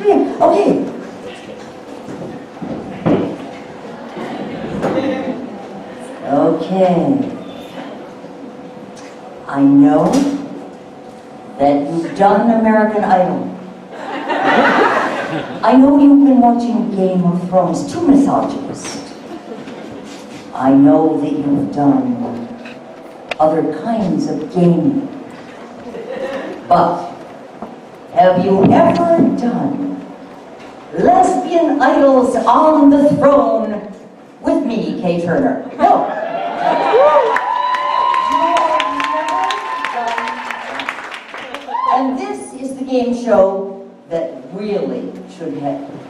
Okay. Okay. I know that you've done American Idol. I know you've been watching Game of Thrones, too misogynist. I know that you've done other kinds of gaming. But have you ever done Lesbian Idols on the Throne with me, Kay Turner? No. And this is the game show that really should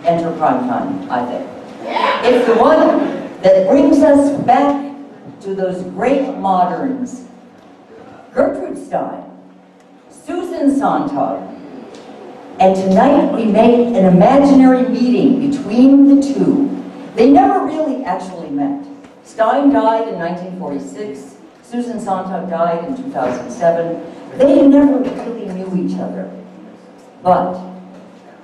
enter primetime, I think. It's the one that brings us back to those great moderns, Gertrude Stein, Susan Sontag, and tonight we make an imaginary meeting between the two. They never really actually met. Stein died in 1946, Susan Sontag died in 2007. They never really knew each other. But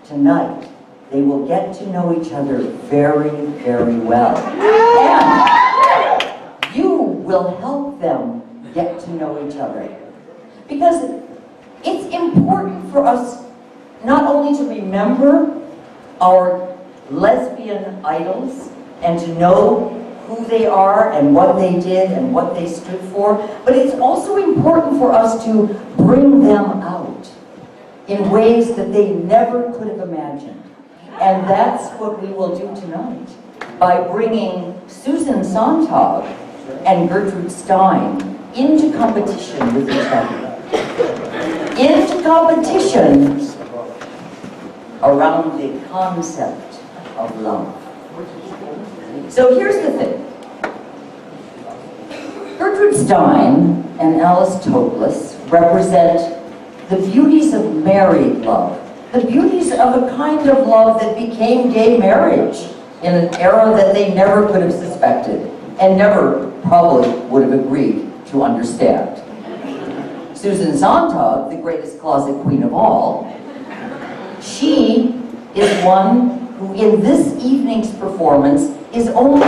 tonight, they will get to know each other very, very well. And you will help them get to know each other. Because it's important for us not only to remember our lesbian idols and to know who they are and what they did and what they stood for, but it's also important for us to bring them out in ways that they never could have imagined. And that's what we will do tonight by bringing Susan Sontag and Gertrude Stein into competition with each other. Into competition around the concept of love. So here's the thing. Gertrude Stein and Alice Toklas represent the beauties of married love, the beauties of a kind of love that became gay marriage in an era that they never could have suspected and never probably would have agreed to understand. Susan Sontag, the greatest closet queen of all, she is one who in this evening's performance is only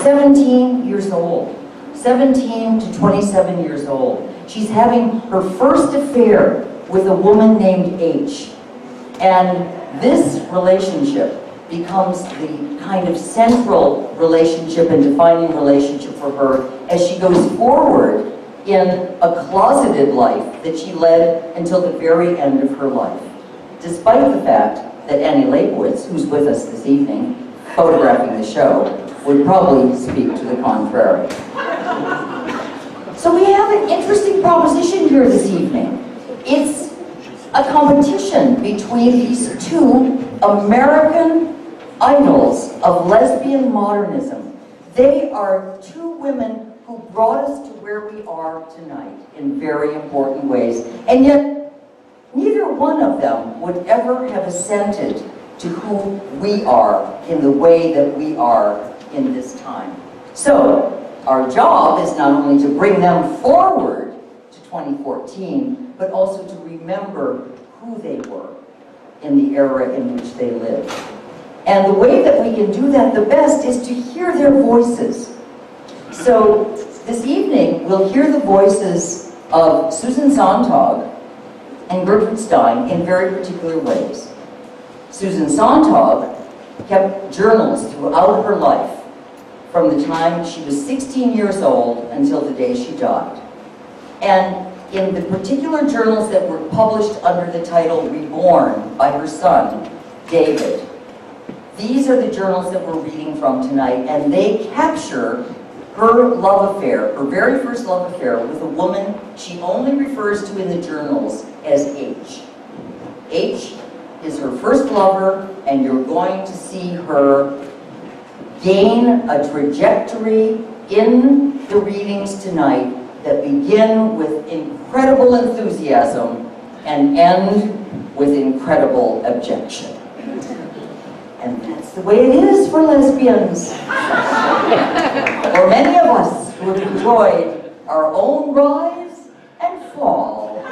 17 years old. 17 to 27 years old. She's having her first affair with a woman named H. And this relationship becomes the kind of central relationship and defining relationship for her as she goes forward in a closeted life that she led until the very end of her life. Despite the fact that Annie Leibovitz, who's with us this evening, photographing the show, would probably speak to the contrary. So we have an interesting proposition here this evening. It's a competition between these two American idols of lesbian modernism. They are two women who brought us to where we are tonight in very important ways. And yet, neither one of them would ever have assented to who we are in the way that we are in this time. So, our job is not only to bring them forward to 2014, but also to remember who they were in the era in which they lived. And the way that we can do that the best is to hear their voices. So, this evening, we'll hear the voices of Susan Sontag and Gertrude Stein in very particular ways. Susan Sontag kept journals throughout her life, from the time she was 16 years old until the day she died. And in the particular journals that were published under the title Reborn by her son, David, these are the journals that we're reading from tonight, and they capture her love affair, her very first love affair with a woman she only refers to in the journals as H. H is her first lover, and you're going to see her gain a trajectory in the readings tonight that begin with incredible enthusiasm and end with incredible objection. And that's the way it is for lesbians. For many of us who have enjoyed our own rise and fall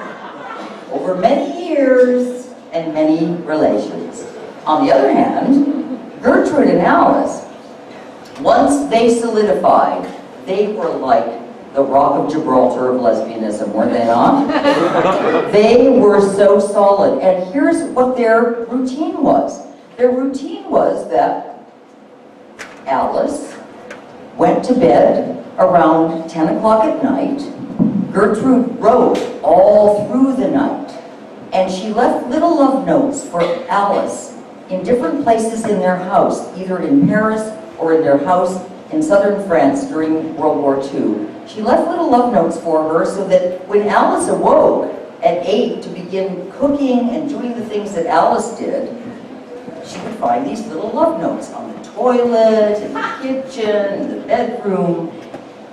over many years and many relations. On the other hand, Gertrude and Alice, once they solidified, they were like the Rock of Gibraltar of lesbianism, were they not? They were so solid. And here's what their routine was. Their routine was that Alice went to bed around 10 o'clock at night. Gertrude wrote all through the night. And she left little love notes for Alice in different places in their house, either in Paris or in their house in southern France during World War II. She left little love notes for her so that when Alice awoke at 8 to begin cooking and doing the things that Alice did, she would find these little love notes on the toilet, in the kitchen, in the bedroom,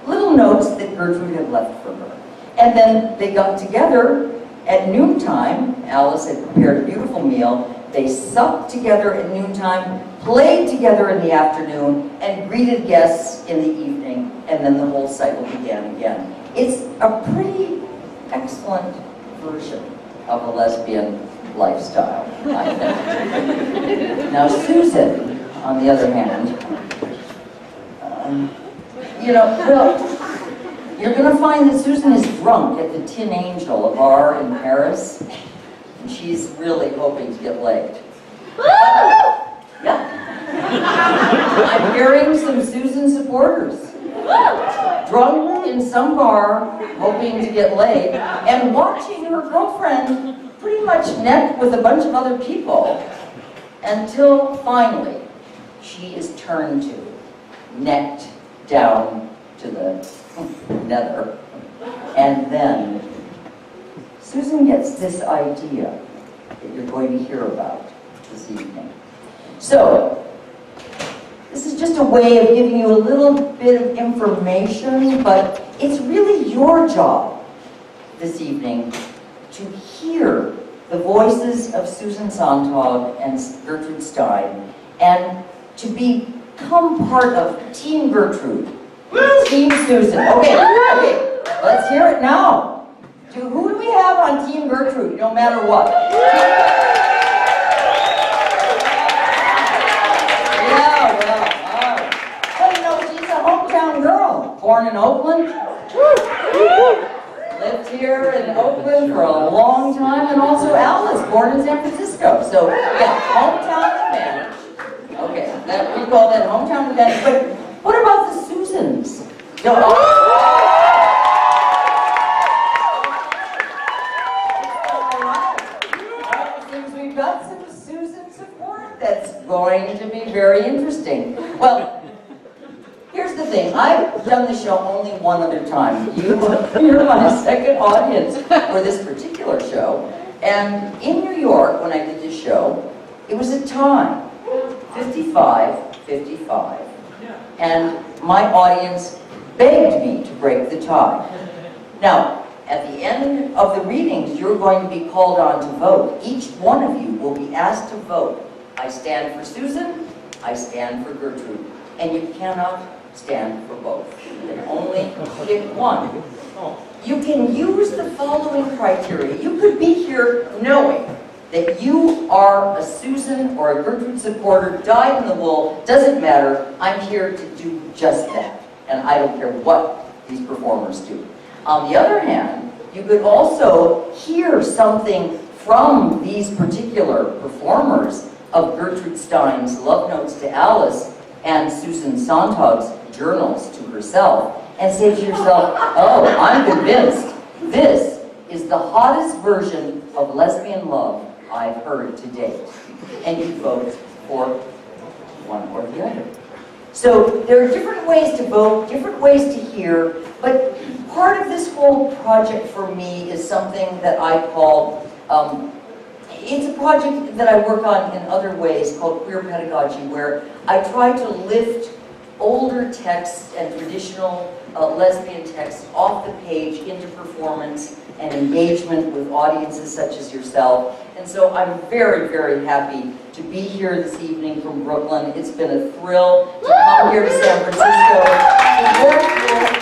little notes that Gertrude had left for her. And then they got together at noontime. Alice had prepared a beautiful meal. They supped together at noontime, played together in the afternoon, and greeted guests in the evening, and then the whole cycle began again. It's a pretty excellent version of a lesbian lifestyle, I think. Now, Susan, on the other hand, you're going to find that Susan is drunk at the Tin Angel, a bar in Paris, and she's really hoping to get laid. Yeah. I'm hearing some Susan supporters. Drunk in some bar, hoping to get laid, and watching her girlfriend pretty much neck with a bunch of other people, until finally she is turned to, necked down to the nether. And then Susan gets this idea that you're going to hear about this evening. So, this is just a way of giving you a little bit of information, but it's really your job this evening to hear the voices of Susan Sontag and Gertrude Stein, and to become part of Team Gertrude, Team Susan. Okay, let's hear it now. Who do we have on Team Gertrude, no matter what? Girl, born in Oakland, lived here in Oakland for a long time, and also Alice, born in San Francisco. So yeah, hometown advantage. Okay, we call that hometown advantage. But what about the Susans? Since we've got some Susan support, that's going to be very interesting. Well, here's the thing, I've done the show only one other time. You're my second audience for this particular show. And in New York, when I did this show, it was a tie, 55-55. And my audience begged me to break the tie. Now, at the end of the readings, you're going to be called on to vote. Each one of you will be asked to vote. I stand for Susan, I stand for Gertrude. And you cannot stand for both. You can only pick one. You can use the following criteria. You could be here knowing that you are a Susan or a Gertrude supporter, dyed in the wool, doesn't matter. I'm here to do just that. And I don't care what these performers do. On the other hand, you could also hear something from these particular performers of Gertrude Stein's love notes to Alice and Susan Sontag's journals to herself, and say to yourself, oh, I'm convinced this is the hottest version of lesbian love I've heard to date. And you vote for one or the other. So there are different ways to vote, different ways to hear, but part of this whole project for me is something that I call, it's a project that I work on in other ways called queer pedagogy, where I try to lift older texts and traditional lesbian texts off the page into performance and engagement with audiences such as yourself. And so I'm very, very happy to be here this evening from Brooklyn. It's been a thrill to come here to San Francisco to work with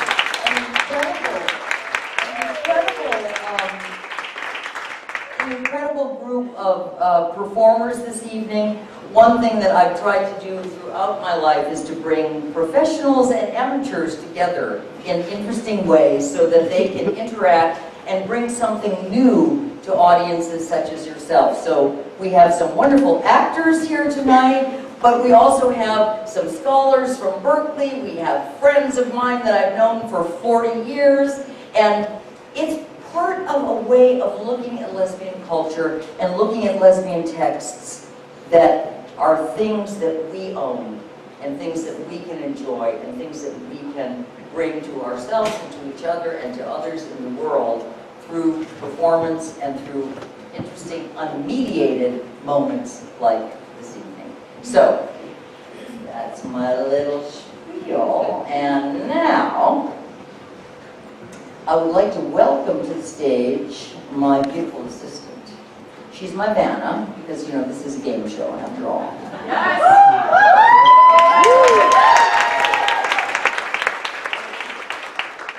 an incredible group of performers this evening. One thing that I've tried to do throughout my life is to bring professionals and amateurs together in interesting ways so that they can interact and bring something new to audiences such as yourself. So we have some wonderful actors here tonight, but we also have some scholars from Berkeley. We have friends of mine that I've known for 40 years, and it's part of a way of looking at lesbian culture and looking at lesbian texts that are things that we own and things that we can enjoy and things that we can bring to ourselves and to each other and to others in the world through performance and through interesting unmediated moments like this evening. So, that's my little spiel, and now I would like to welcome to the stage my beautiful assistant. She's my Vanna, because, you know, this is a game show after all. Yes!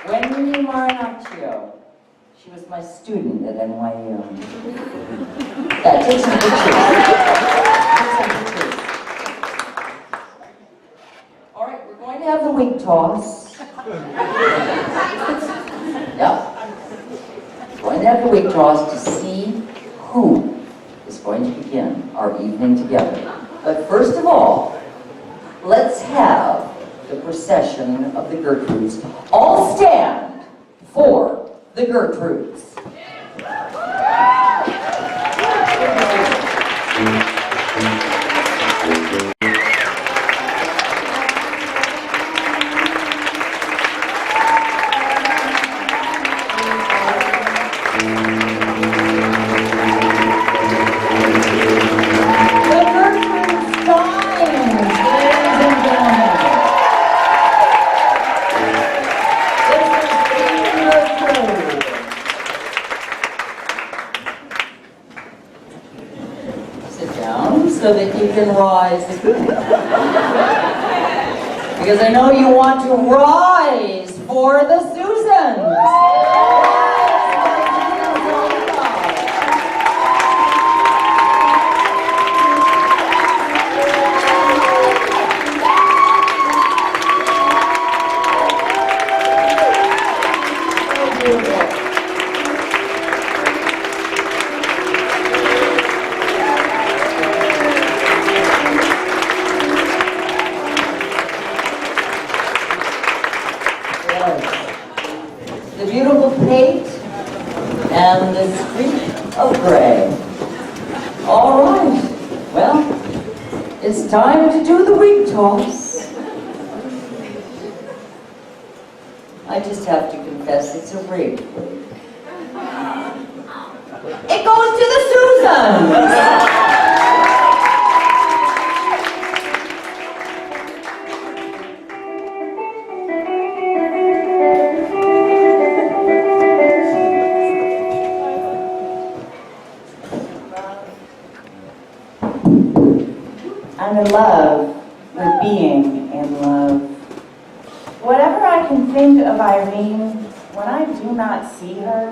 Wendy Marinaccio. She was my student at NYU. Yeah, take some pictures. All right, we're going to have the wig toss. Yep. We're going to have the wig toss to see who is going to begin our evening together. But first of all, let's have the procession of the Gertrudes. All stand for the Gertrudes. So that you can rise. Because I know you want to rise for the Susans. The beautiful pate and the streak of gray. All right, well, it's time to do the wig toss. I just have to confess, it's a rigged wig. It goes to the Susans! I'm in love with being in love. Whatever I can think of Irene when I do not see her,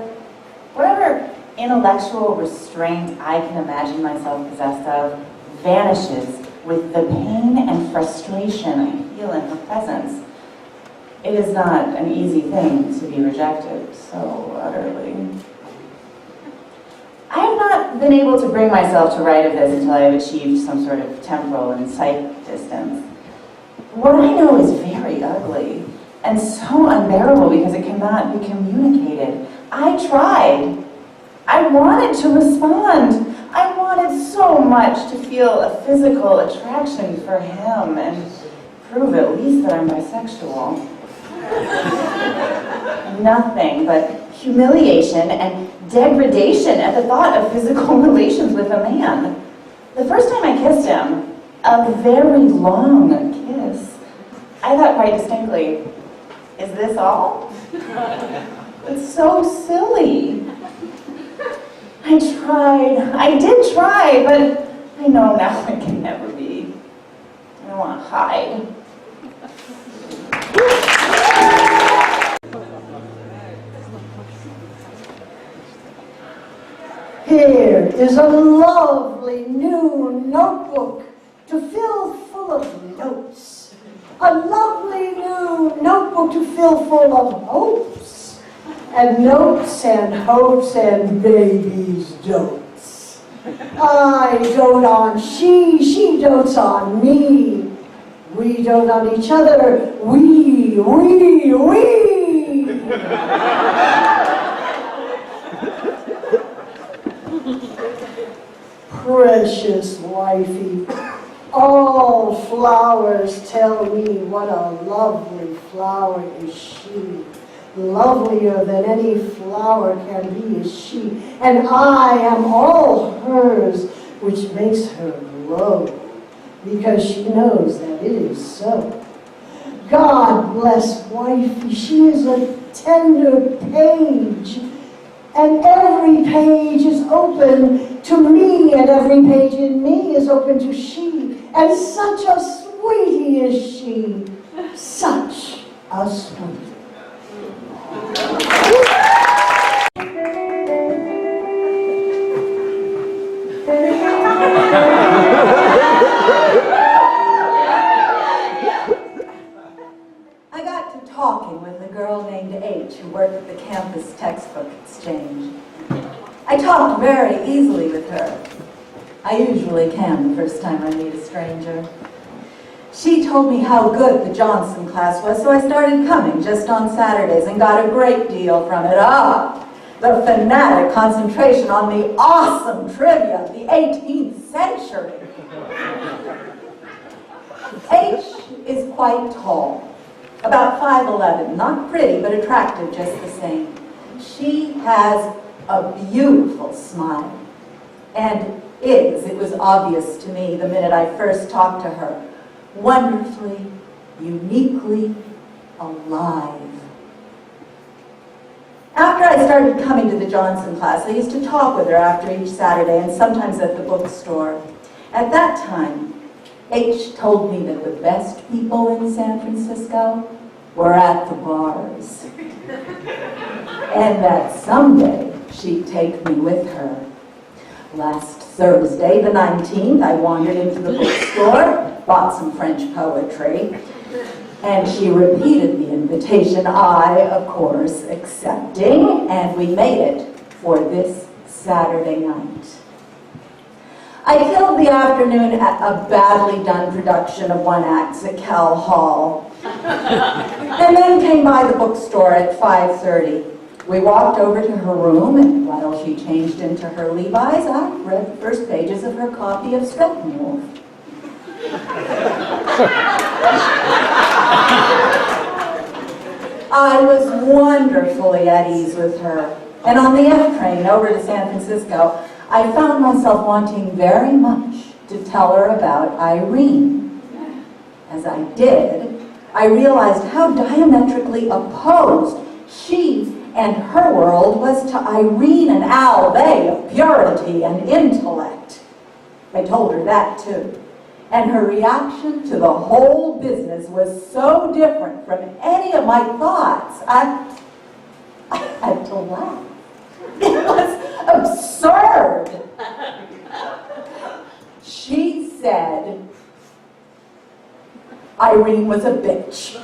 whatever intellectual restraint I can imagine myself possessed of, vanishes with the pain and frustration I feel in her presence. It is not an easy thing to be rejected so utterly. I have not been able to bring myself to write of this until I have achieved some sort of temporal and sight distance. What I know is very ugly and so unbearable because it cannot be communicated. I tried. I wanted to respond. I wanted so much to feel a physical attraction for him and prove at least that I'm bisexual. Nothing but humiliation and degradation at the thought of physical relations with a man. The first time I kissed him, a very long kiss, I thought quite distinctly, is this all? It's so silly. I did try, but I know now it can never be. I want to hide. Here is a lovely new notebook to fill full of notes. A lovely new notebook to fill full of hopes. And notes and hopes and babies' dotes. I dote on she dotes on me. We dote on each other, we. Precious wifey, all flowers tell me what a lovely flower is she. Lovelier than any flower can be is she, and I am all hers, which makes her glow, because she knows that it is so. God bless wifey, she is a tender page, and every page is open to me, and every page in me is open to she, and such a sweetie is she, such a sweetie. I got to talking with a girl named H who worked at the campus textbook exchange. I talked very easily with her. I usually can the first time I meet a stranger. She told me how good the Johnson class was, so I started coming just on Saturdays and got a great deal from it. The fanatic concentration on the awesome trivia of the 18th century. H is quite tall, about 5'11", not pretty, but attractive just the same. She has a beautiful smile, and it was obvious to me the minute I first talked to her, wonderfully, uniquely alive. After I started coming to the Johnson class, I used to talk with her after each Saturday and sometimes at the bookstore. At that time, H told me that the best people in San Francisco were at the bars. And that someday she'd take me with her. Last Thursday, the 19th, I wandered into the bookstore, bought some French poetry, and she repeated the invitation, I, of course, accepting, and we made it for this Saturday night. I killed the afternoon at a badly done production of one act at Cal Hall, and then came by the bookstore at 5:30. We walked over to her room, and while she changed into her Levi's, I read the first pages of her copy of Steppenwolf. I was wonderfully at ease with her, and on the F train over to San Francisco, I found myself wanting very much to tell her about Irene. As I did, I realized how diametrically opposed she and her world was to Irene and Al, they of purity and intellect. I told her that too. And her reaction to the whole business was so different from any of my thoughts, I had to laugh. It was absurd. She said Irene was a bitch.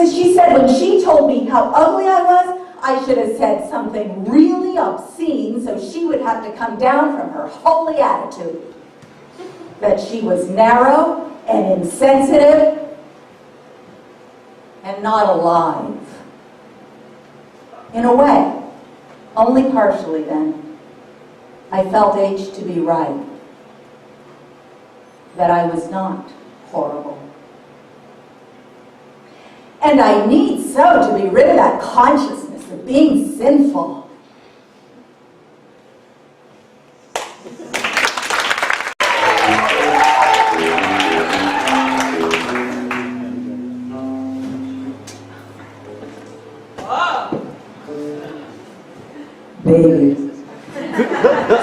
She said when she told me how ugly I was, I should have said something really obscene so she would have to come down from her holy attitude. That she was narrow and insensitive and not alive. In a way, only partially then, I felt H to be right. That I was not horrible. And I need so to be rid of that consciousness of being sinful. Baby.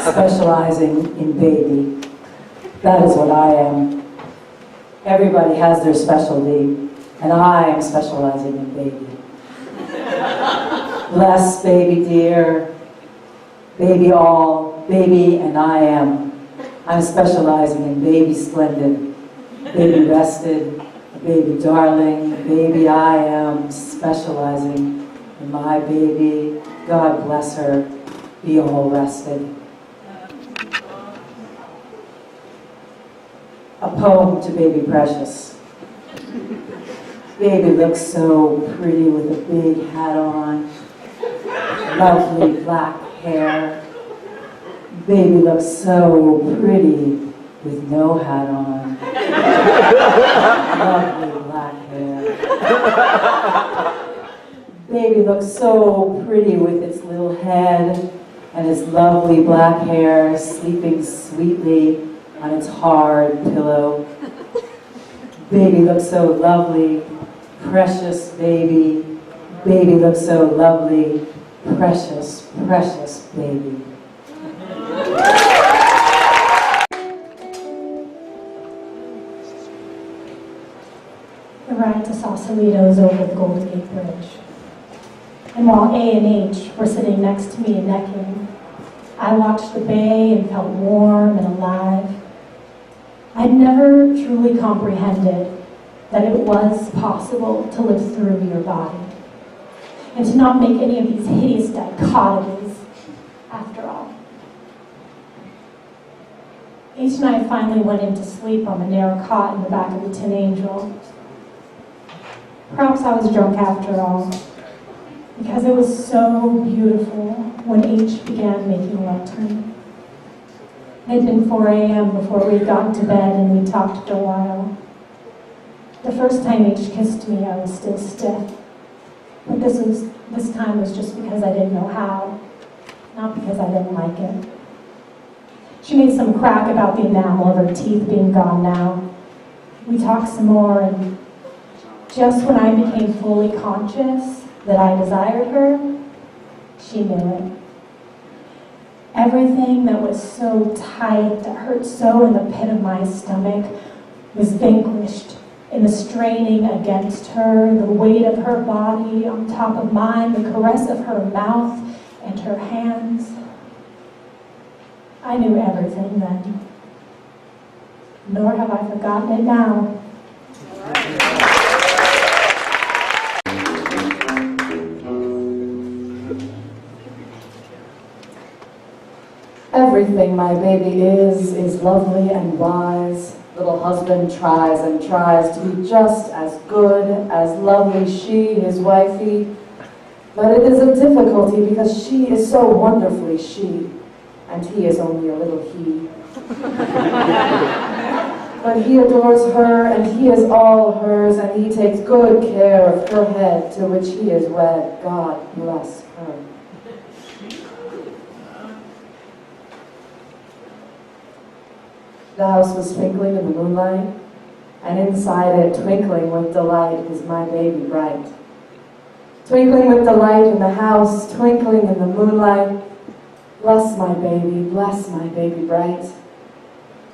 Specializing in baby. That is what I am. Everybody has their specialty, and I am specializing in baby. Bless baby dear, baby all, baby and I am. I'm specializing in baby splendid, baby rested, baby darling, baby I am, specializing in my baby. God bless her, be all rested. A poem to baby Precious. Baby looks so pretty with a big hat on, lovely black hair. Baby looks so pretty with no hat on, lovely black hair. Baby looks so pretty with its little head and its lovely black hair, sleeping sweetly on its hard pillow. Baby looks so lovely, precious baby. Baby looks so lovely, precious, precious baby. The ride to Sausalito is over the Golden Gate Bridge. And while A and H were sitting next to me necking, I watched the bay and felt warm and alive. I'd never truly comprehended that it was possible to live through your body and to not make any of these hideous dichotomies after all. H and I finally went into sleep on the narrow cot in the back of the Tin Angel. Perhaps I was drunk after all, because it was so beautiful when H began making love to me. It had been 4 a.m. before we had gotten to bed and we talked for a while. The first time H kissed me, I was still stiff. But this time was just because I didn't know how, not because I didn't like it. She made some crack about the enamel of her teeth being gone now. We talked some more, and just when I became fully conscious that I desired her, she knew it. Everything that was so tight, that hurt so in the pit of my stomach, was vanquished in the straining against her, the weight of her body on top of mine, the caress of her mouth and her hands. I knew everything then, nor have I forgotten it now. Everything my baby is lovely and wise. Little husband tries and tries to be just as good, as lovely she, his wifey. But it is a difficulty because she is so wonderfully she, and he is only a little he. But he adores her, and he is all hers, and he takes good care of her head to which he is wed. God bless her. The house was twinkling in the moonlight, and inside it, twinkling with delight, is my baby bright. Twinkling with delight in the house, twinkling in the moonlight. Bless my baby bright.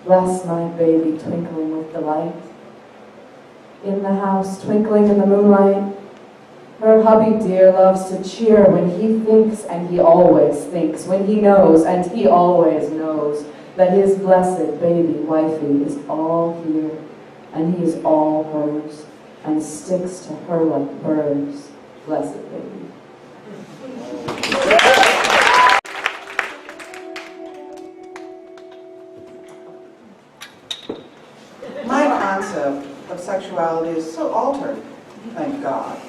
Bless my baby, twinkling with delight. In the house, twinkling in the moonlight, her hubby dear loves to cheer when he thinks, and he always thinks, when he knows, and he always knows, that his blessed baby wifey is all here, and he is all hers, and sticks to her like birds. Blessed baby. My concept of sexuality is so altered, thank God.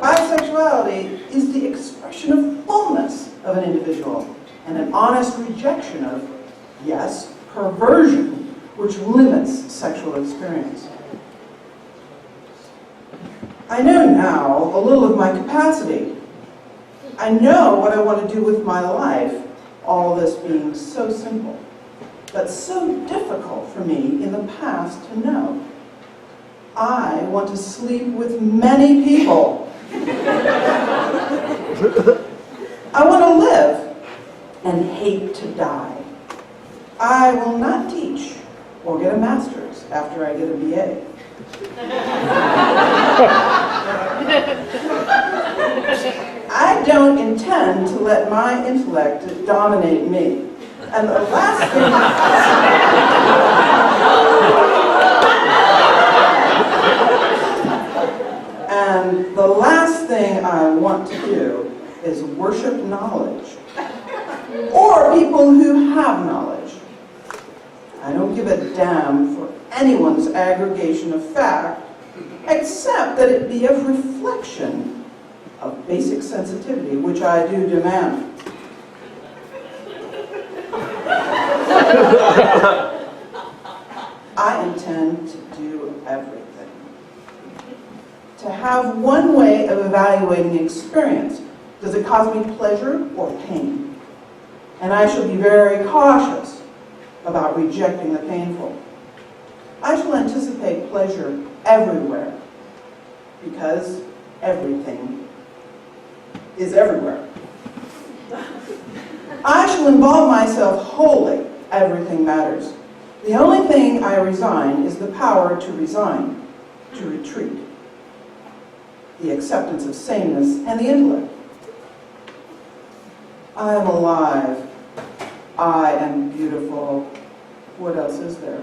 Bisexuality is the expression of fullness of an individual and an honest rejection of, yes, perversion, which limits sexual experience. I know now a little of my capacity. I know what I want to do with my life, all this being so simple, but so difficult for me in the past to know. I want to sleep with many people. I want to live and hate to die. I will not teach or get a master's after I get a BA. I don't intend to let my intellect dominate me. And the last thing I want to do is worship knowledge, or people who have knowledge. I don't give a damn for anyone's aggregation of fact, except that it be a reflection of basic sensitivity, which I do demand. I intend to do everything. To have one way of evaluating experience. Does it cause me pleasure or pain? And I shall be very cautious about rejecting the painful. I shall anticipate pleasure everywhere, because everything is everywhere. I shall involve myself wholly. Everything matters. The only thing I resign is the power to resign, to retreat, the acceptance of sameness and the intellect. I am alive. I am beautiful. What else is there?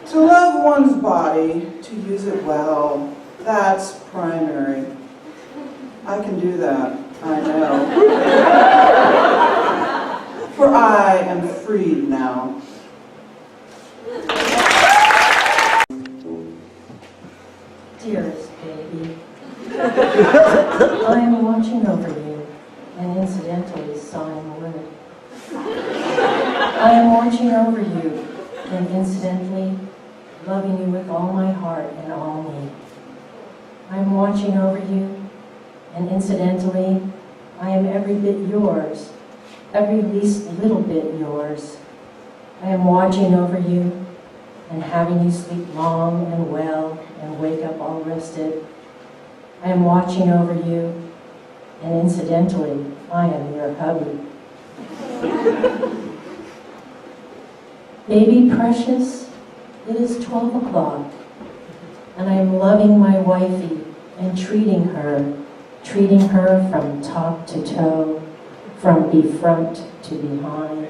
To love one's body, to use it well, that's primary. I can do that, I know. For I am freed now. Dearest baby, I am watching over you and incidentally sawing wood. I am watching over you and incidentally loving you with all my heart and all me. I am watching over you and incidentally I am every bit yours, every least little bit yours. I am watching over you and having you sleep long and well and wake up all rested. I am watching over you, and incidentally, I am your hubby. Baby precious, it is 12 o'clock, and I am loving my wifey and treating her from top to toe, from front to behind,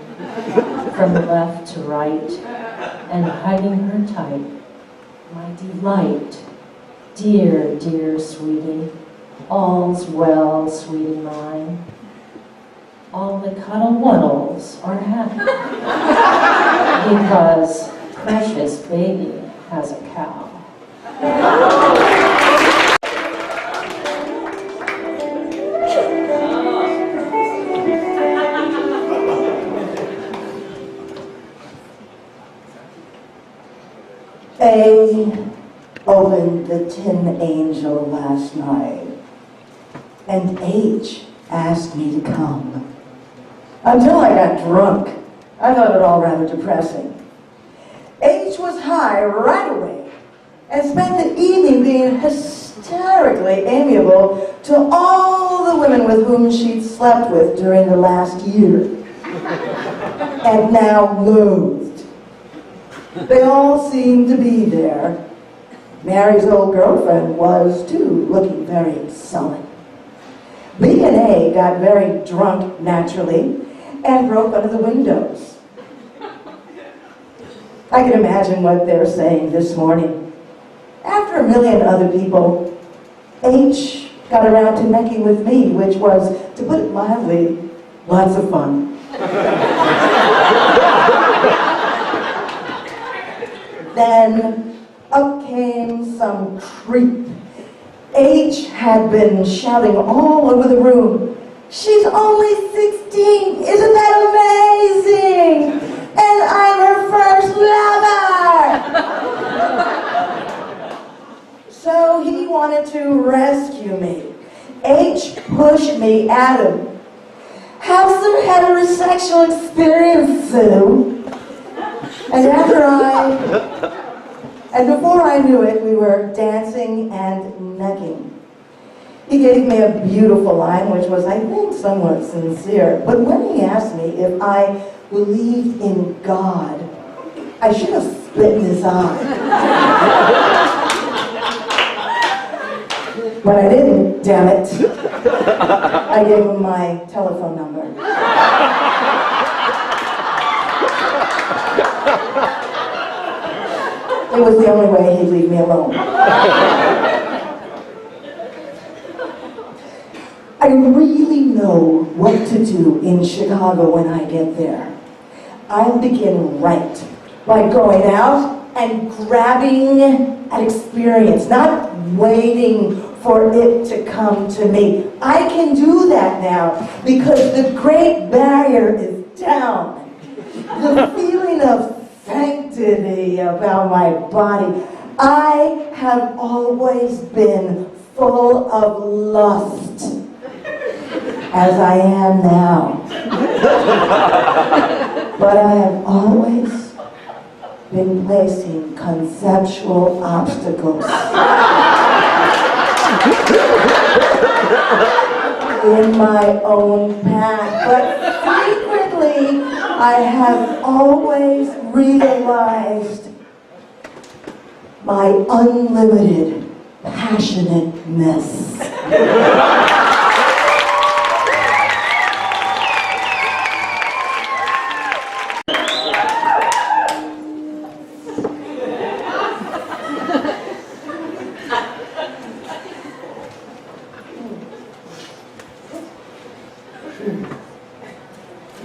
from left to right, and hugging her tight. My delight, dear, dear sweetie, all's well, sweetie mine. All the cuddle-wuddles are happy because precious baby has a cow. They opened the Tin Angel last night, and H asked me to come. Until I got drunk, I thought it all rather depressing. H was high right away, and spent the evening being hysterically amiable to all the women with whom she'd slept with during the last year, and now loathed. They all seemed to be there. Mary's old girlfriend was, too, looking very sullen. B and A got very drunk, naturally, and broke one of the windows. I can imagine what they're saying this morning. After a million other people, H got around to necking with me, which was, to put it mildly, lots of fun. Then up came some creep. H had been shouting all over the room, "She's only 16, isn't that amazing? And I'm her first lover!" So he wanted to rescue me. H pushed me at him. "Have some heterosexual experience, Sue." And before I knew it, we were dancing and necking. He gave me a beautiful line, which was, I think, somewhat sincere. But when he asked me if I believed in God, I should have spit in his eye. But I didn't, damn it. I gave him my telephone number. It was the only way he'd leave me alone. I really know what to do in Chicago when I get there. I'll begin right by going out and grabbing an experience, not waiting for it to come to me. I can do that now because the Great Barrier is down. The feeling of sanctity about my body. I have always been full of lust, as I am now. But I have always been placing conceptual obstacles in my own path. But secretly, I have always realized my unlimited passionateness.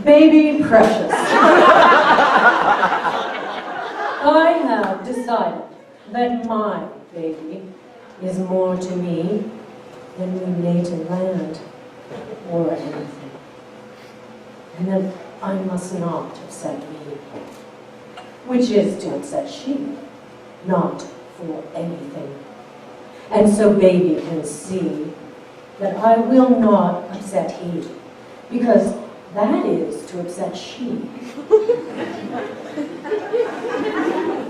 Baby precious. I have decided that my baby is more to me than my native land or anything. And that I must not upset me, which is to upset she, not for anything. And so baby can see that I will not upset he, because that is to upset she.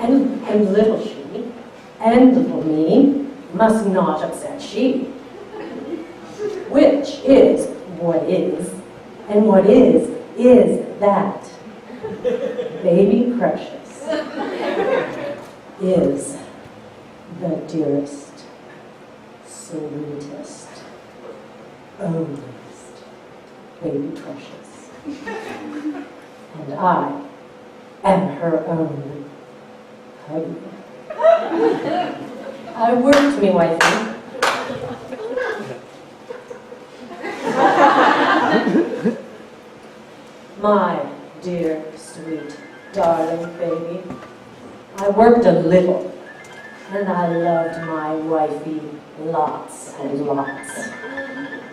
and little she, and little me, must not upset she. Which is what is, and what is that. Baby precious is the dearest, sweetest, onlyest baby precious. And I am her own hubby. I worked me, wifey. My dear, sweet, darling baby. I worked a little, and I loved my wifey lots and lots.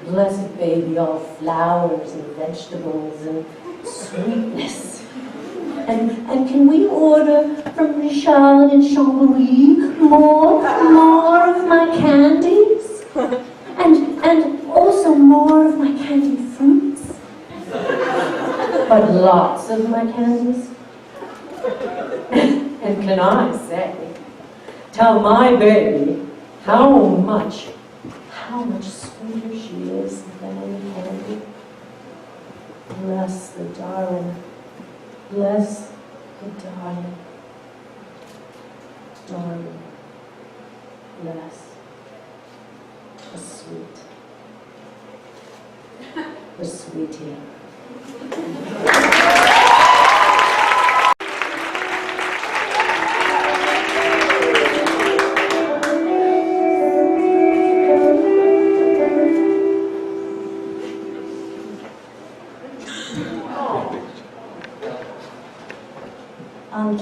Blessed baby, all flowers and vegetables and sweetness. And can we order from Richard and Chambly more of my candies? And also more of my candied fruits? But lots of my candies? And can I say, tell my baby how much sweeter she is than any candy. Bless the darling. Bless the darling. Darling. Bless the sweet. The sweetie.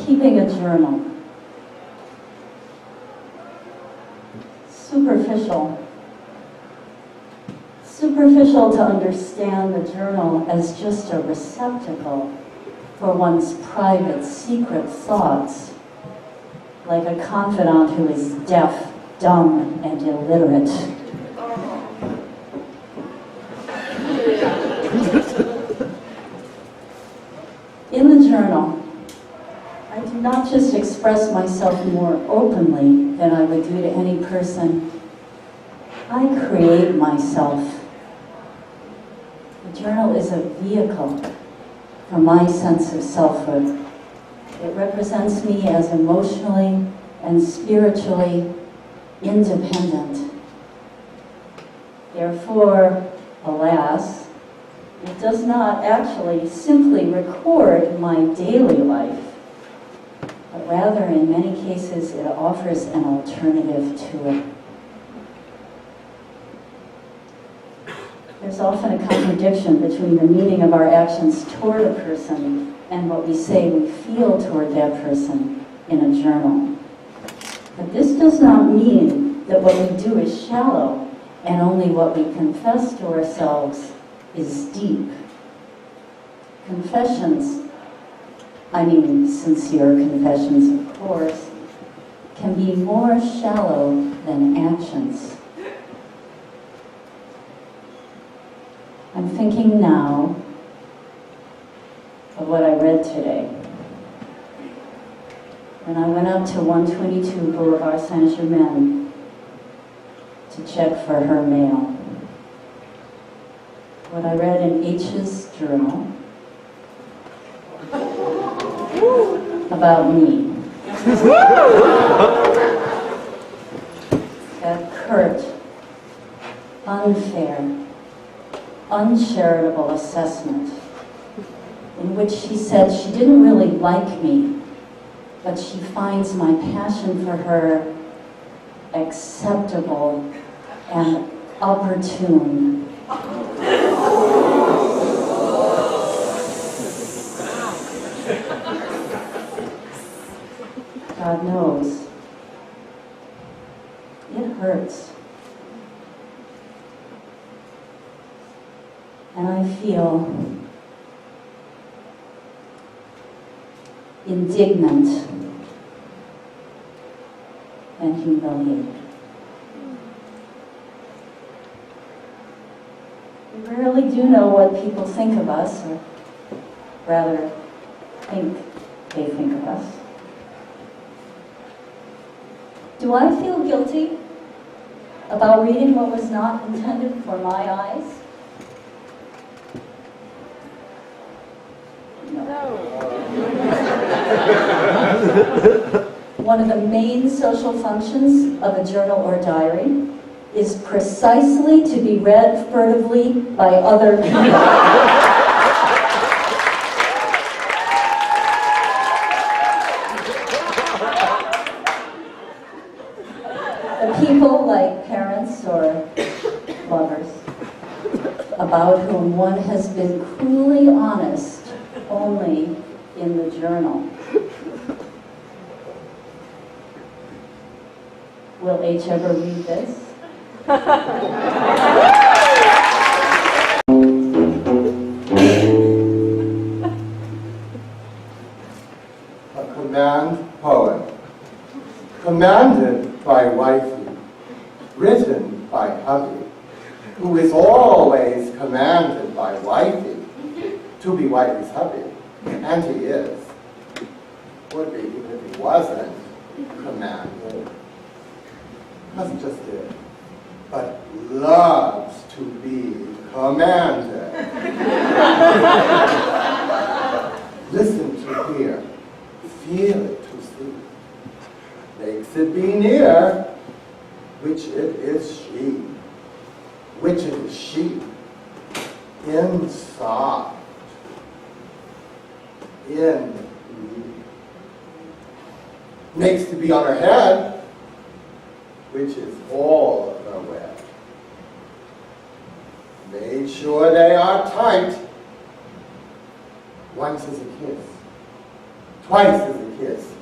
Keeping a journal. Superficial to understand the journal as just a receptacle for one's private, secret thoughts, like a confidant who is deaf, dumb, and illiterate. In the journal, I do not just express myself more openly than I would do to any person. I create myself. The journal is a vehicle for my sense of selfhood. It represents me as emotionally and spiritually independent. Therefore, alas, it does not actually simply record my daily life, but rather in many cases it offers an alternative to it. There's often a contradiction between the meaning of our actions toward a person and what we say we feel toward that person in a journal. But this does not mean that what we do is shallow and only what we confess to ourselves is deep. Confessions, I mean sincere confessions, of course, can be more shallow than actions. I'm thinking now of what I read today. When I went up to 122 Boulevard Saint-Germain to check for her mail. What I read in H's journal about me. That curt, unfair, uncharitable assessment in which she said she didn't really like me, but she finds my passion for her acceptable and opportune. God knows, it hurts. And I feel indignant and humiliated. We rarely do know what people think of us, or rather think they think of us. Do I feel guilty about reading what was not intended for my eyes? No. One of the main social functions of a journal or diary is precisely to be read furtively by other people. People like parents or lovers, about whom one has been cruelly honest only in the journal. Will H ever read this? A command poem, commanded by wifey, written by hubby, who is always commanded by wifey to be wifey's hubby, and he is. Would be if he wasn't commanded. Doesn't just live, but loves to be commanded. Listen to hear, feel it to see, makes it be near, which it is she, which it is she, inside, in me. Makes to be on her head, which is all of her web. Made sure they are tight. Once is a kiss, twice is a kiss,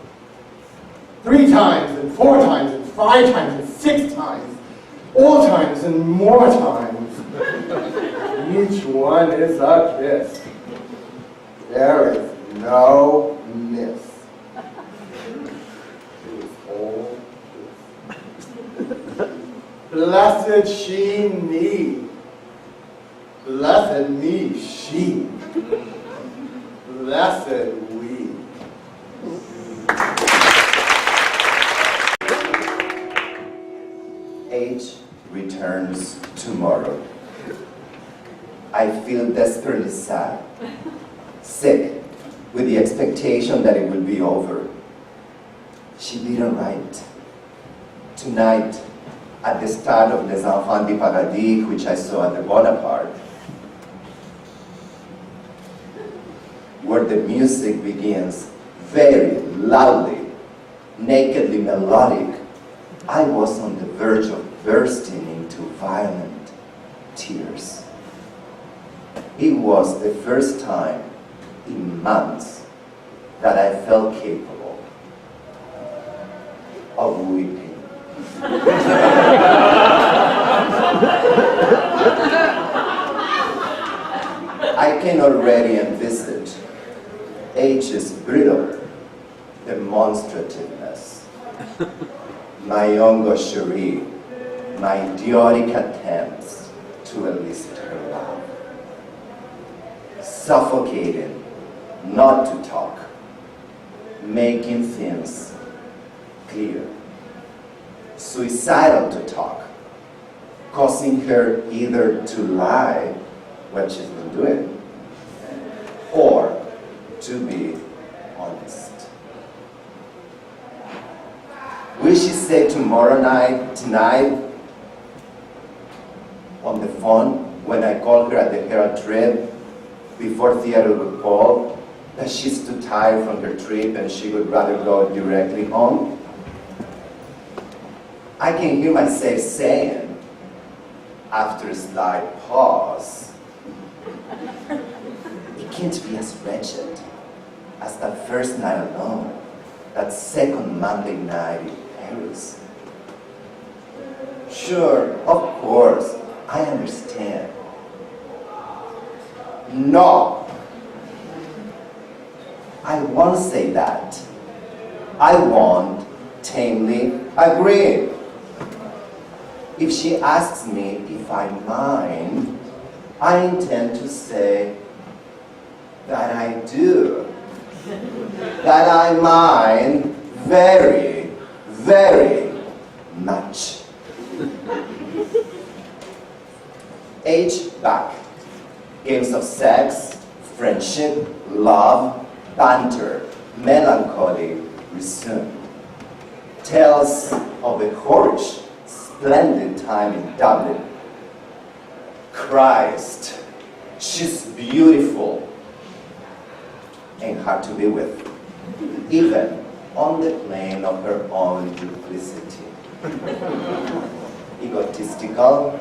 3 times and 4 times and 5 times and 6 times, all times and more times. Each one is a kiss. There is no miss. It is all kiss. Blessed she me. Blessed me she. Blessed we. H returns tomorrow. I feel desperately sad, sick, with the expectation that it would be over. She didn't write. Tonight, at the start of Les Enfants du Paradis, which I saw at the Bonaparte, where the music begins very loudly, nakedly melodic, I was on the verge of bursting into violent tears. It was the first time in months that I felt capable of weeping. I can already envisage H's brittle demonstrativeness, my young gaucherie, my idiotic attempts to elicit her love, suffocating not to talk, making things clear, suicidal to talk, causing her either to lie what she's been doing or to be honest. Will she say tonight, on the phone, when I called her at the Herald Trip, before theater would call, that she's too tired from her trip and she would rather go directly home? I can hear myself saying, after a slight pause, it can't be as wretched as that first night alone, that second Monday night in Paris. Sure, of course, I understand. No, I won't say that. I won't tamely agree. If she asks me if I mind, I intend to say that I do. That I mind very, very much. Age back. Games of sex, friendship, love, banter, melancholy resume. Tales of a whorish, splendid time in Dublin. Christ, she's beautiful and hard to be with, even on the plane of her own duplicity. Egotistical,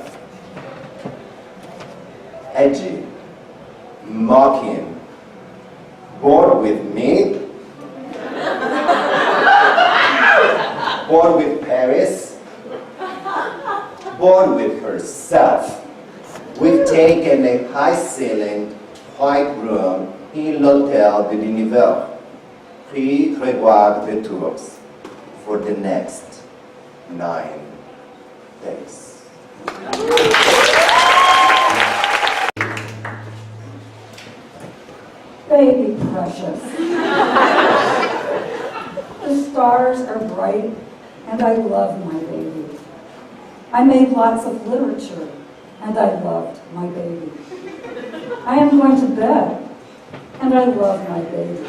edgy, mocking, bored with me, bored with Paris, bored with herself. We've taken a high-ceilinged white room in l'Hôtel de l'Univers, Prix Grégoire de Tours, for the next 9 days. Baby precious. The stars are bright, and I love my baby. I made lots of literature, and I loved my baby. I am going to bed, and I love my baby.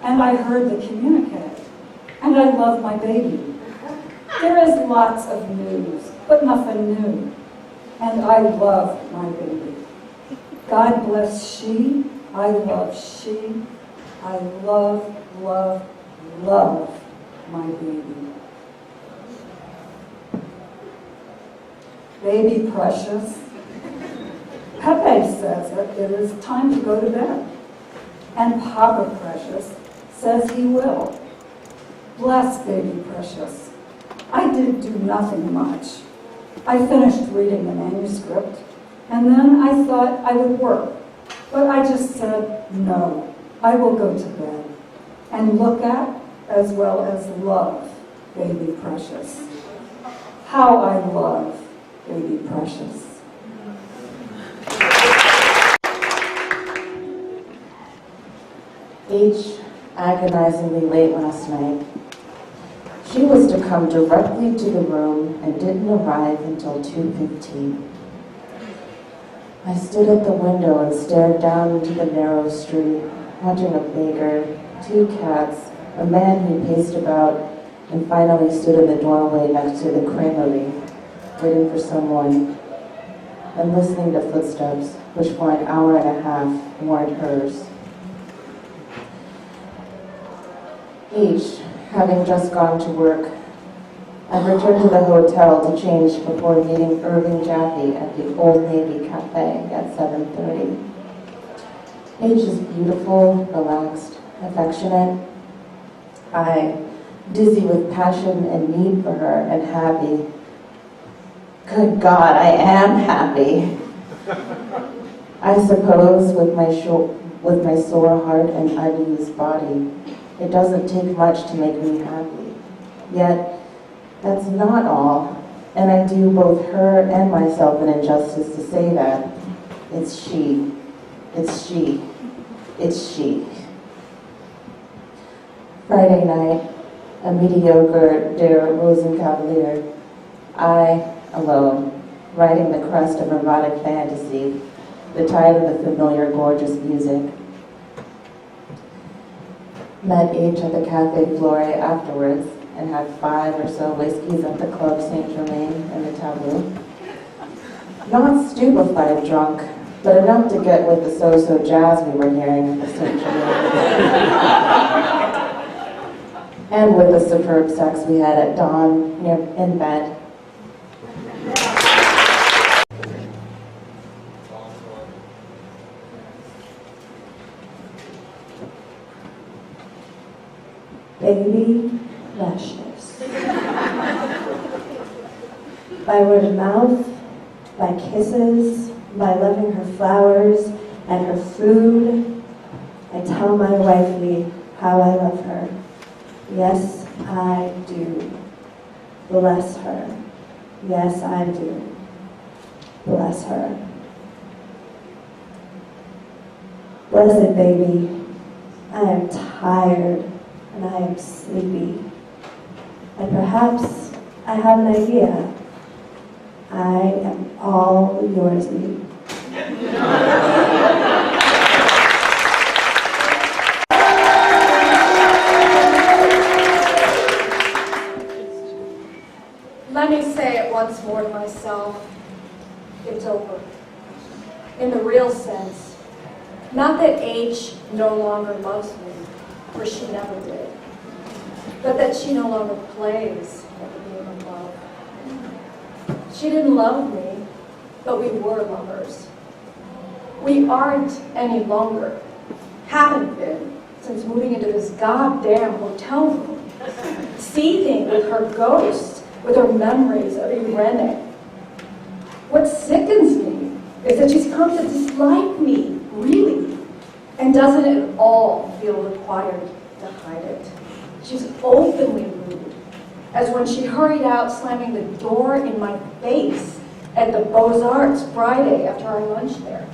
And I heard the communique, and I love my baby. There is lots of news, but nothing new, and I love my baby. God bless she, I love she, I love, love, love my baby. Baby precious. Pepe says that it is time to go to bed. And Papa Precious says he will. Bless baby precious. I did do nothing much. I finished reading the manuscript, and then I thought I would work. But I just said, no, I will go to bed and look at, as well as love, baby precious. How I love baby precious. H, agonizingly late last night. She was to come directly to the room and didn't arrive until 2:15. I stood at the window and stared down into the narrow street. haunting a baker, 2 cats, a man who paced about and finally stood in the doorway next to the creamery, waiting for someone, and listening to footsteps, which for an hour and a half weren't hers. Each, having just gone to work, I returned to the hotel to change before meeting Irving Jaffe at the Old Navy Cafe at 7:30. Paige is beautiful, relaxed, affectionate. I, dizzy with passion and need for her, and happy. Good God, I am happy. I suppose with my sore heart and unused body, it doesn't take much to make me happy. Yet, that's not all, and I do both her and myself an injustice to say that. It's she. It's she. It's she. Friday night, a mediocre Der Rosenkavalier. I, alone, riding the crest of erotic fantasy, the tide of the familiar gorgeous music. Met H at the Café Flore afterwards, and had 5 or so whiskeys at the Club Saint Germain in the Tableau. Not stupefied drunk, but enough to get with the so-so jazz we were hearing at the Saint Germain. And with the superb sex we had at dawn in bed. Baby freshness. By word of mouth, by kisses, by loving her flowers and her food, I tell my wifey how I love her. Yes, I do. Bless her. Yes, I do. Bless her. Blessed baby, I am tired and I am sleepy. And perhaps I have an idea. I am all yours, Lee. Let me say it once more to myself. It's over. In the real sense. Not that H no longer loves me, for she never did. But that she no longer plays at the game of love. She didn't love me, but we were lovers. We aren't any longer. Haven't been since moving into this goddamn hotel room. Seething with her ghost, with her memories of Irene. What sickens me is that she's come to dislike me, really, and doesn't at all feel required to hide it. She's openly rude, as when she hurried out slamming the door in my face at the Beaux-Arts Friday after our lunch there.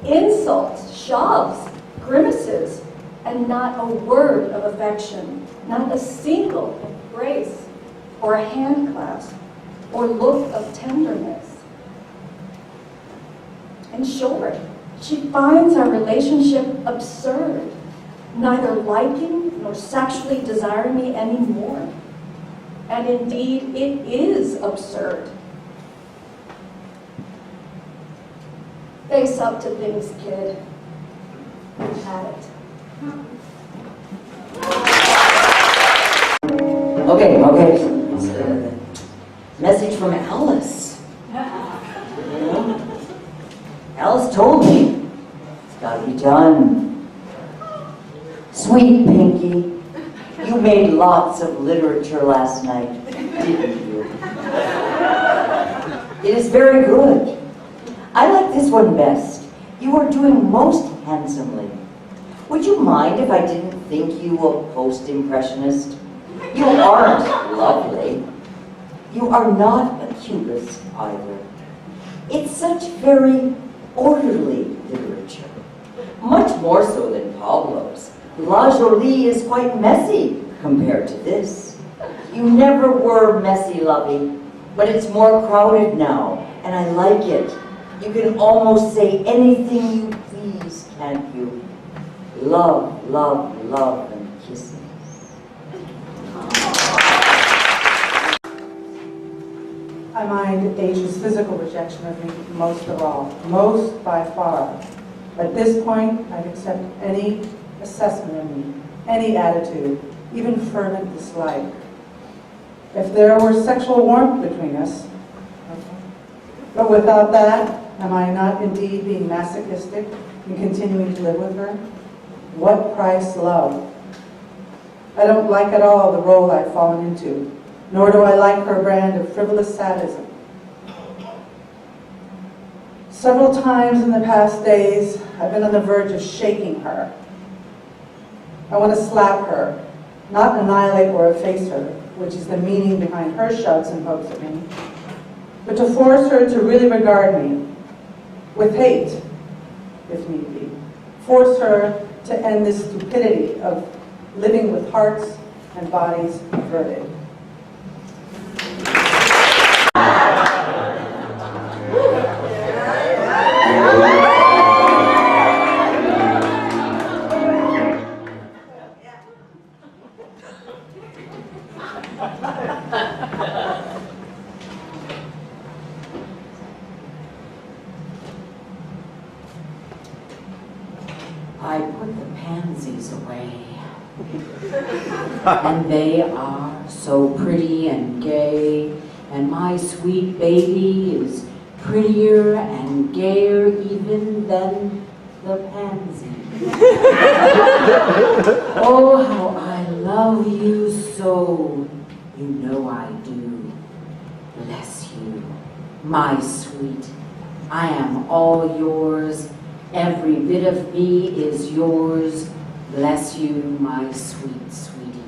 Insults, shoves, grimaces, and not a word of affection, not a single embrace, or a hand clasp, or look of tenderness. In short, she finds our relationship absurd, neither liking nor sexually desiring me anymore. And indeed, it is absurd. Face up to things, kid. You've had it. Okay. Message from Alice. Alice told me it's got to be done. Sweet Pinky, you made lots of literature last night, didn't you? It is very good. I like this one best. You are doing most handsomely. Would you mind if I didn't think you a post-impressionist? You aren't lovely. You are not a cubist either. It's such very orderly literature. Much more so than Pablo's. La Jolie is quite messy compared to this. You never were messy, lovey, but it's more crowded now, and I like it. You can almost say anything you please, can't you? Love, love, love, and kisses. I mind H's physical rejection of me most of all, most by far. At this point, I'd accept any assessment of me, any attitude, even fervent dislike. If there were sexual warmth between us, but without that, am I not indeed being masochistic in continuing to live with her? What price love? I don't like at all the role I've fallen into, nor do I like her brand of frivolous sadism. Several times in the past days, I've been on the verge of shaking her. I want to slap her, not annihilate or efface her, which is the meaning behind her shouts and pokes at me, but to force her to really regard me with hate, if need be. Force her to end this stupidity of living with hearts and bodies averted. I put the pansies away, and they are so pretty and gay, and my sweet baby is prettier and gayer even than the pansy. Oh, how I love you so, you know I do. Bless you, my sweet, I am all yours. Every bit of me is yours. Bless you, my sweet, sweetie.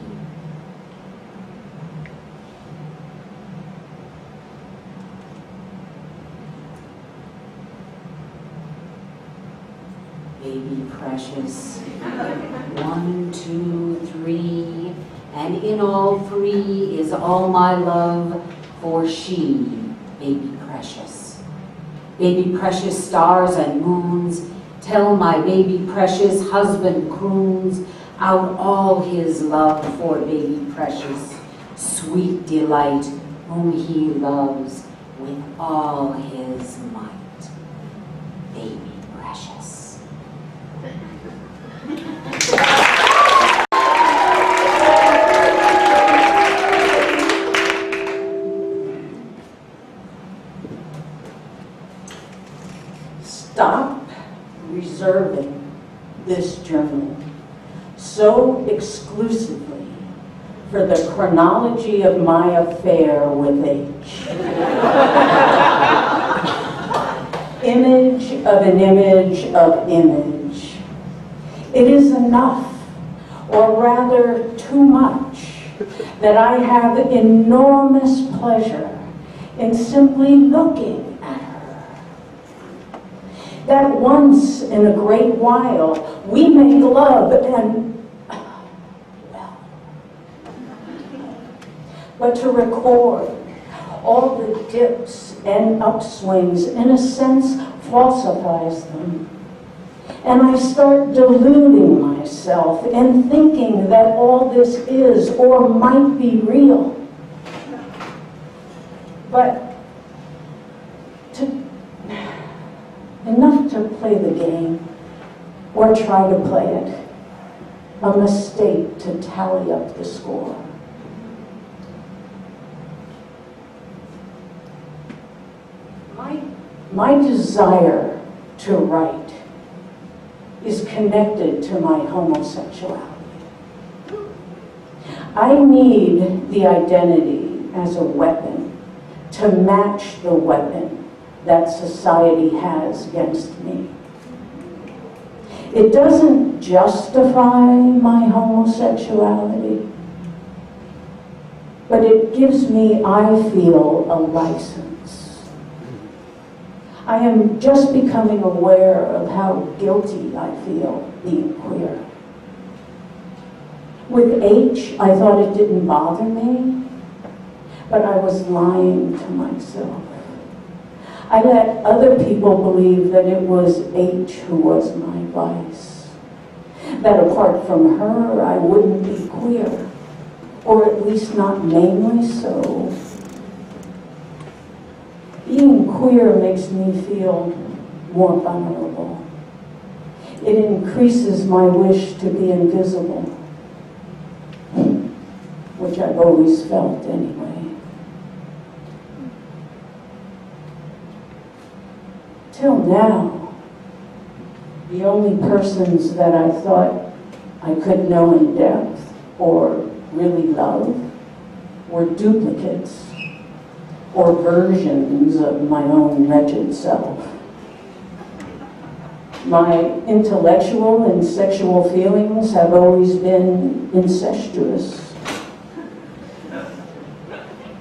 Baby precious. 1, 2, 3, and in all 3 is all my love for she, baby precious. Baby precious stars and moons, tell my baby precious husband croons out all his love for baby precious, sweet delight whom he loves with all his might. Baby precious. Stop reserving this journal so exclusively for the chronology of my affair with H. Image of an image of image. It is enough, or rather too much, that I have enormous pleasure in simply looking at her. That once in a great while we make love and, well, but to record all the dips and upswings, in a sense, falsifies them. And I start deluding myself in thinking that all this is or might be real. But enough to play the game or try to play it, a mistake to tally up the score. My desire to write is connected to my homosexuality. I need the identity as a weapon to match the weapon that society has against me. It doesn't justify my homosexuality, but it gives me, I feel, a license. I am just becoming aware of how guilty I feel being queer. With H, I thought it didn't bother me, but I was lying to myself. I let other people believe that it was H who was my vice. that apart from her I wouldn't be queer, or at least not mainly so. Being queer makes me feel more vulnerable. It increases my wish to be invisible, which I've always felt anyway. Till now, the only persons that I thought I could know in depth or really love were duplicates or versions of my own wretched self. My intellectual and sexual feelings have always been incestuous.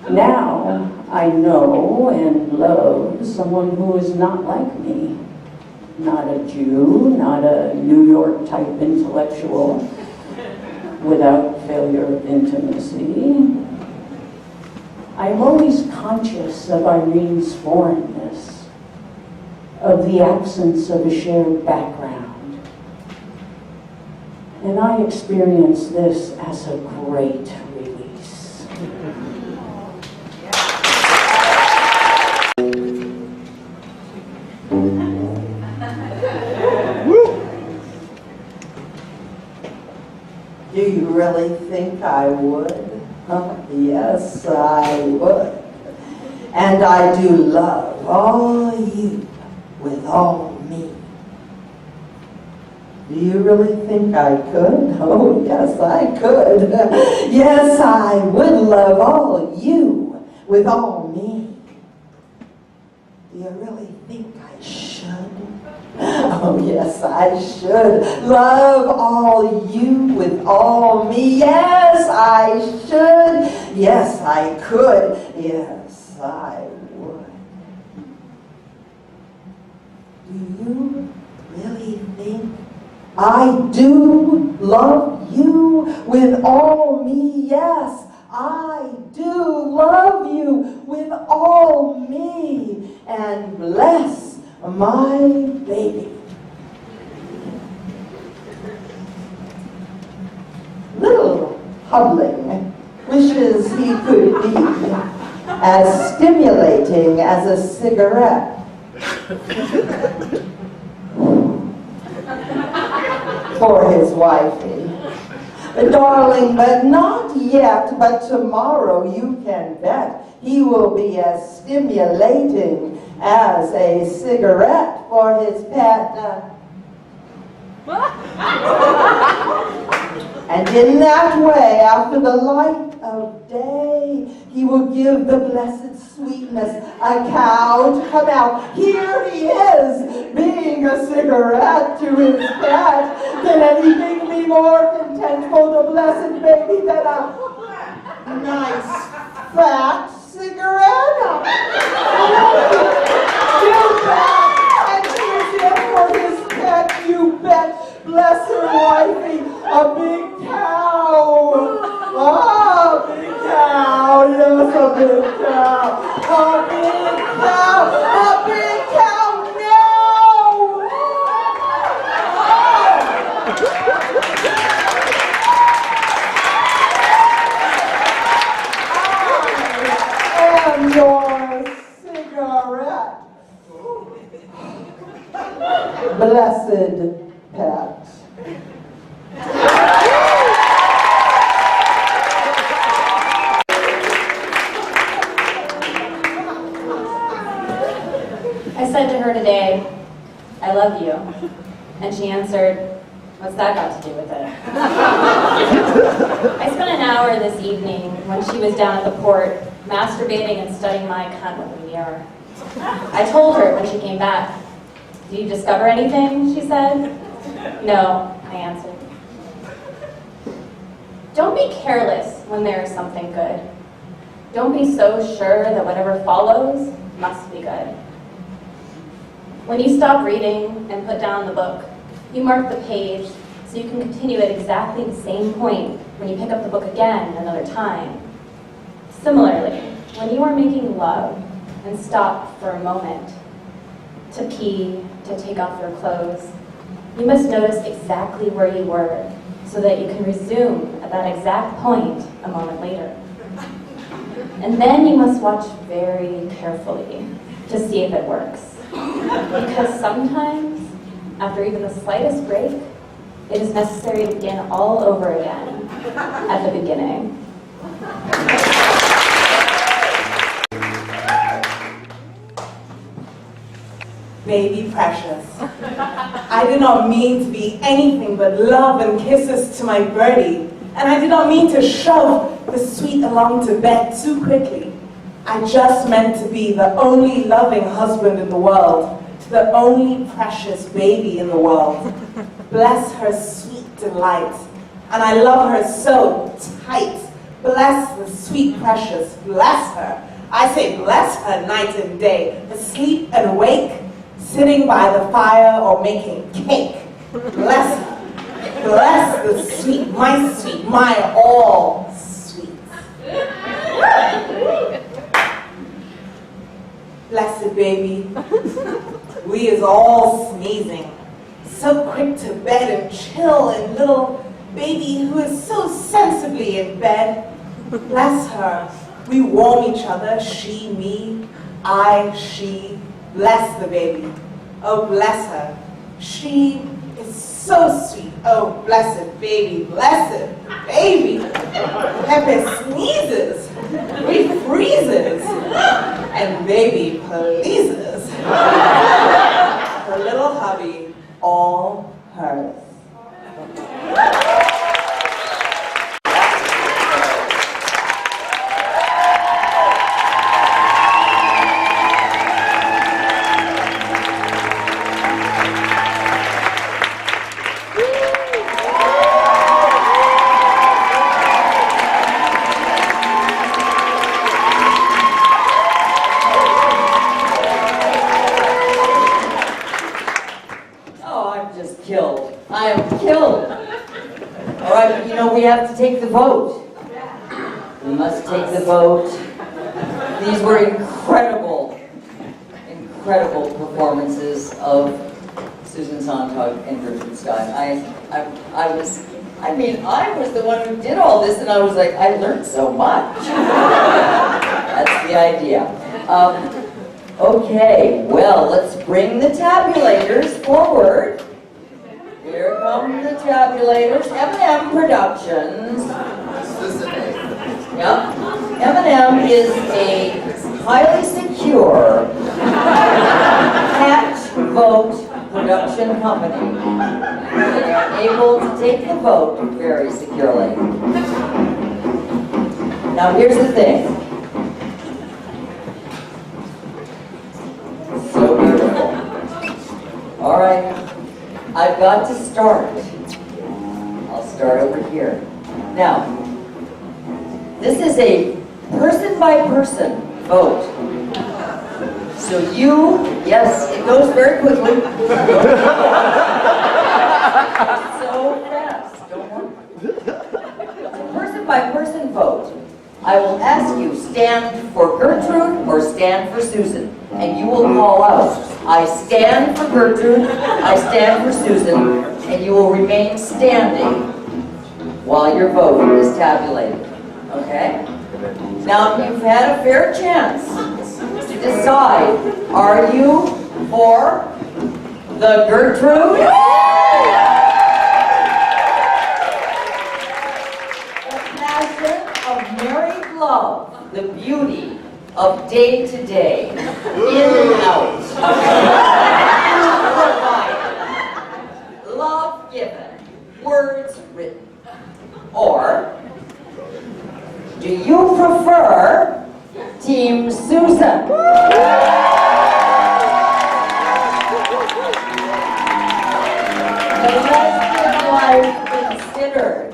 Now I know and love someone who is not like me. Not a Jew, not a New York type intellectual without failure of intimacy. I'm always conscious of Irene's foreignness, of the absence of a shared background. And I experience this as a great release. Do you really think I would? Yes, I would. And I do love all you with all me. Do you really think I could? Oh, yes, I could. Yes, I would love all you with all me. Do you really think I should? Oh, yes, I should love all you with all me. Yes, I should. Yes, I could. Yes, I would. Do you really think I do love you with all me? Yes, I do love you with all me. And bless my baby. Little Hubbling wishes he could be as stimulating as a cigarette. For his wifey. Darling, but not yet, but tomorrow you can bet he will be as stimulating as a cigarette for his pet. And in that way, after the light of day, he will give the blessed sweetness a cow to come out. Here he is, being a cigarette to his pet. Can anything be more contentful to blessed baby than a nice, fat cigarette? You bet! And here's it for his pet, you bet! Bless her wifey, a big cow! Ah, a big cow, yes, a big cow! A big cow! A big cow now! I am your cigarette. Blessed pet. I said to her today, I love you. And she answered, what's that got to do with it? I spent an hour this evening when she was down at the port, masturbating and studying my cunt with a mirror. I told her when she came back, did you discover anything? She said. No, I answered. Don't be careless when there is something good. Don't be so sure that whatever follows must be good. When you stop reading and put down the book, you mark the page so you can continue at exactly the same point when you pick up the book again another time. Similarly, when you are making love and stop for a moment to pee, to take off your clothes, You must notice exactly where you were so that you can resume at that exact point a moment later. And then you must watch very carefully to see if it works. Because sometimes, after even the slightest break, it is necessary to begin all over again at the beginning. Baby precious, I did not mean to be anything but love and kisses to my birdie, and I did not mean to shove the sweet along to bed too quickly. I just meant to be the only loving husband in the world, to the only precious baby in the world. Bless her sweet delight, and I love her so tight. Bless the sweet precious, bless her. I say bless her night and day, asleep and awake, sitting by the fire or making cake. Bless her. Bless the sweet, my all sweet. Blessed baby, we is all sneezing, so quick to bed and chill, and little baby who is so sensibly in bed. Bless her, we warm each other, she, me, I, she. Bless the baby, oh bless her, she is so sweet, oh blessed baby, blessed baby. Pepe sneezes, we freezes, and baby pleases. Her little hubby, all hers. I am killed. All right, you know, we have to take the vote. We must take the vote. These were incredible, incredible performances of Susan Sontag and Gertrude Stein. I was the one who did all this, and I was like, I learned so much. That's the idea. Okay, well, let's bring the tabulators forward. Here come the tabulators. M&M Productions. Yep. M&M is a highly secure catch vote production company. They are able to take the vote very securely. Now here's the thing. So beautiful. All right. I've got to start. I'll start over here. Now, this is a person-by-person vote. So you, yes, it goes very quickly. So fast, don't worry. It's a person-by-person vote. I will ask you, stand for Gertrude or stand for Susan, and you will call out, I stand for Gertrude, I stand for Susan, and you will remain standing while your vote is tabulated, okay? Now, you've had a fair chance to decide, are you for the Gertrude? Of married love, the beauty of day to day, in and out. Provided, love given, words written. Or do you prefer Team Susan? The lesbian life considered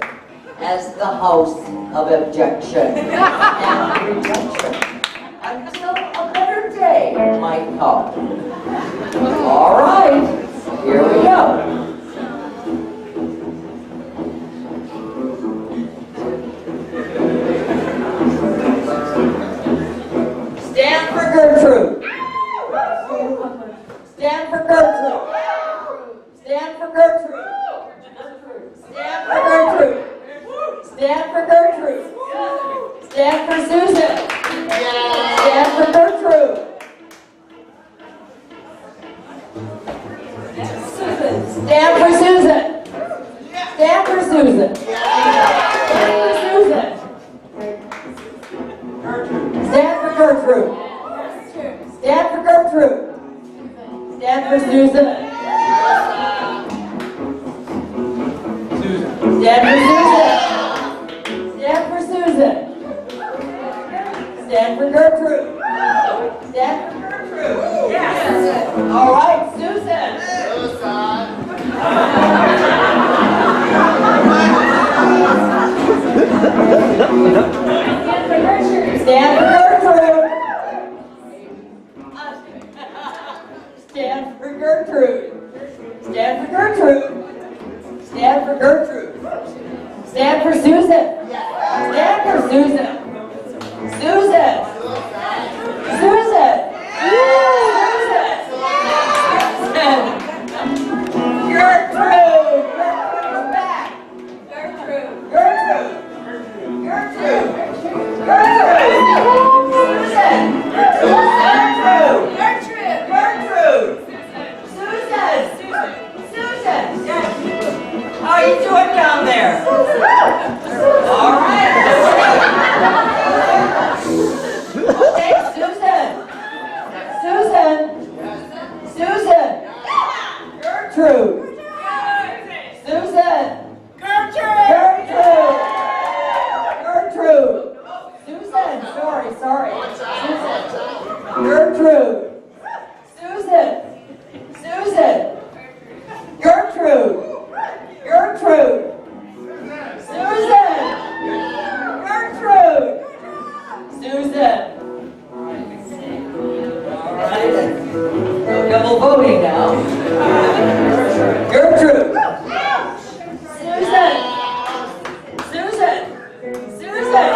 as the house of objection and rejection until a better day might come. All right, here we go. Stand for Gertrude. Stand for Gertrude. Stand for Gertrude. Stand for Susan. Stand for Susan. Stand for Susan. Stand for Gertrude. Stand for Gertrude. Stand for Susan. Stand for Susan. Stand for Susan. Stand for Gertrude. Stand for Gertrude. Yes. All right, Susan. Stand for Gertrude. Stand for Gertrude. Stand for Gertrude. Stand for Gertrude. Stand for Susan. Stand for Susan. Susan. Susan. Susan. Gertrude. Gertrude's back. Gertrude. Gertrude. Gertrude. Gertrude. Susan. Gertrude. Gertrude. Gertrude. Susan. Susan. How are you doing down there? All right. Okay, Susan. Susan. Susan. Gertrude. Susan. Gertrude. Gertrude. Gertrude. Susan. Sorry. Susan. Gertrude. Susan. Susan. Gertrude. Gertrude. Susan. Gertrude. Susan. All right. Double voting now. Gertrude. Susan. Susan. Susan.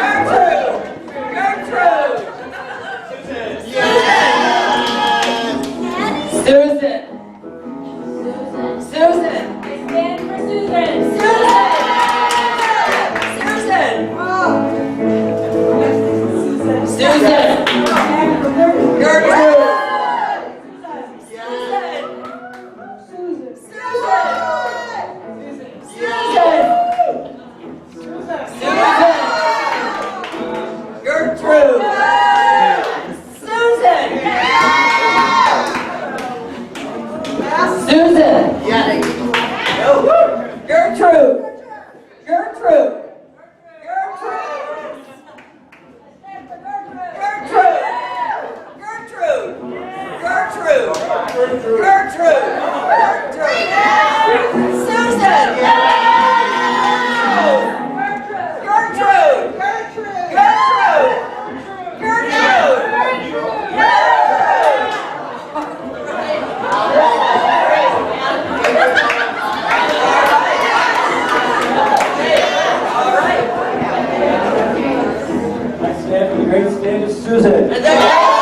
Gertrude. Gertrude. Susan. Susan. Stand for Susan. Susan. Susan. Gertrude. Gertrude. Susan. Susan. Gertrude. Gertrude. Gertrude. Susan. Gertrude. Great stand is Susan. Susan.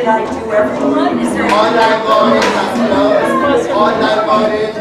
can I do everyone? Is there Online voting, online voting.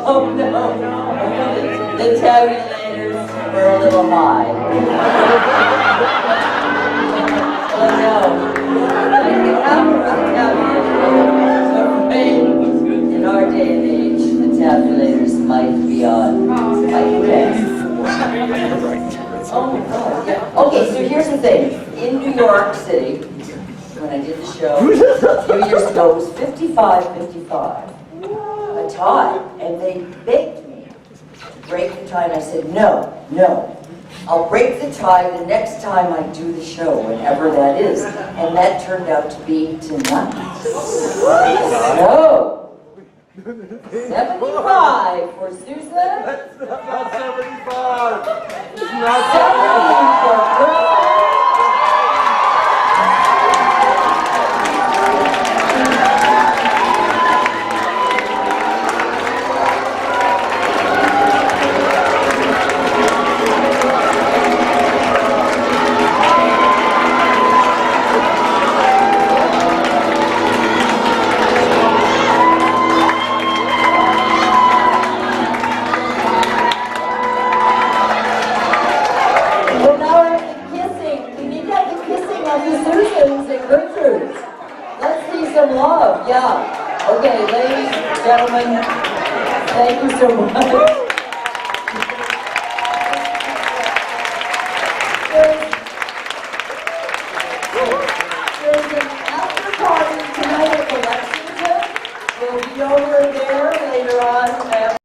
Oh no, the tabulators were a little high. Oh no, in our day and age, the tabulators might be on my desk. Oh my God, yeah. Okay, so here's the thing. In New York City, when I did the show a few years ago, it was 55-55. A tie, and they begged me to break the tie, and I said, no, I'll break the tie the next time I do the show, whenever that is, and that turned out to be tonight. So, 75 for Susan. That's not 75. It's not 70 for Fran. Gertrude. Let's see some love, yeah. Okay, ladies, gentlemen, thank you so much.